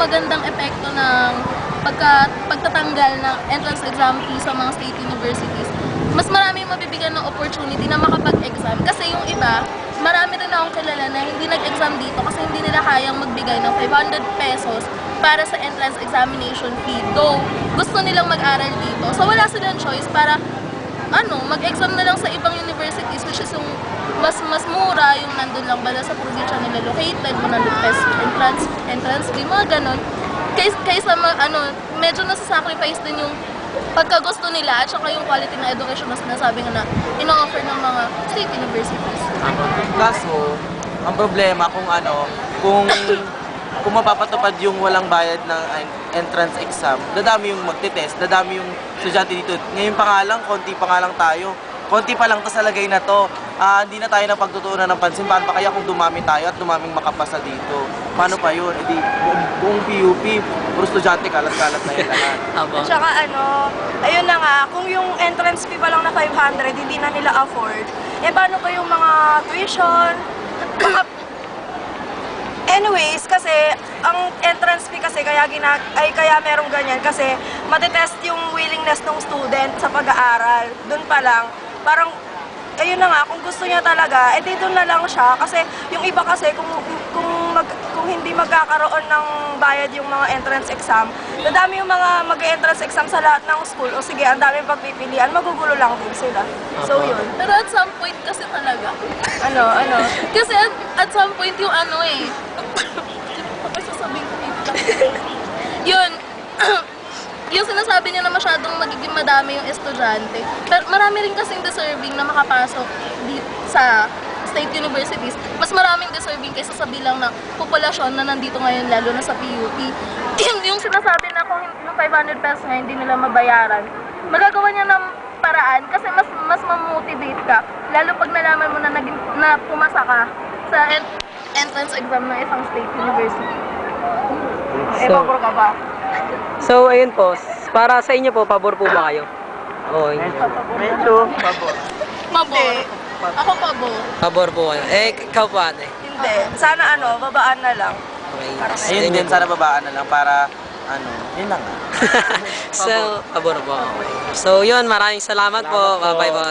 magandang epekto ng pagtatanggal ng entrance exam fee sa mga state universities, mas marami mabibigyan ng opportunity na makapag-exam. Kasi yung iba, marami rin akong kilala na hindi nag-exam dito kasi hindi nila kayang magbigay ng 500 pesos para sa entrance examination fee. Though, gusto nilang mag-aral dito. So, wala silang choice para mag-exam na lang sa ibang universities, which is yung mas mura, yung nandun lang bala sa probinsya nila located, manalupes entrance fee, mga ganon. Kaysa medyo nasa-sacrifice din yung pagkagusto nila at saka yung quality na education na sinasabi nga na ino-offer ng mga state universities. Kaso, ang problema kung mapapatupad yung walang bayad ng entrance exam, dadami yung magte-test, dadami yung estudyante dito. Ngayon pa nga lang, konti pa nga lang tayo. Konti pa lang to sa lagay na to. Hindi na tayo napagtutuunan ng pansin. Paano pa kaya kung dumami tayo at dumaming makapasa dito? Paano pa yun? Edi, buong PUP, puro estudyante, kalat-kalat na yun lahat. At saka ayun na nga, kung yung entrance fee pa lang na 500, hindi na nila afford, paano pa yung mga tuition? Anyways, kasi ang entrance fee kasi kaya merong ganyan kasi matetest yung willingness ng student sa pag-aaral. Doon pa lang, parang ayun na nga, kung gusto niya talaga, doon na lang siya kasi yung iba kasi kung hindi magkakaroon ng bayad yung mga entrance exam, dadami yung mga mag-entrance exam sa lahat ng school, o sige, ang daming pagpipilian, magugulo lang din sila. So yun. Pero at some point kasi talaga. Ano? Kasi at some point yung sasabihin ko yun, yung sinasabi niya na masyadong magiging madami yung estudyante. Pero marami rin kasing deserving na makapasok sa state universities. Mas maraming deserving kaysa sa bilang ng populasyon na nandito ngayon, lalo na sa PUP. Yung sinasabi na kung yung 500 pesos nga hindi nila mabayaran, magagawa niya ng paraan kasi mas mamotivate ka. Lalo pag nalaman mo na pumasa ka sa entrance exam ng isang state university. Pabor ka ba? So, ayun po. Para sa inyo po, pabor po ba kayo? Oo, Medyo, pabor. Pabor. Ako pabor. pabor po kayo. Ikaw po ate. Hindi. Sana babaan na lang. Okay. Ayun din, sana babaan na lang para, yun lang nga. So, pabor po. Okay. So, yun. Maraming salamat po. Bye-bye po.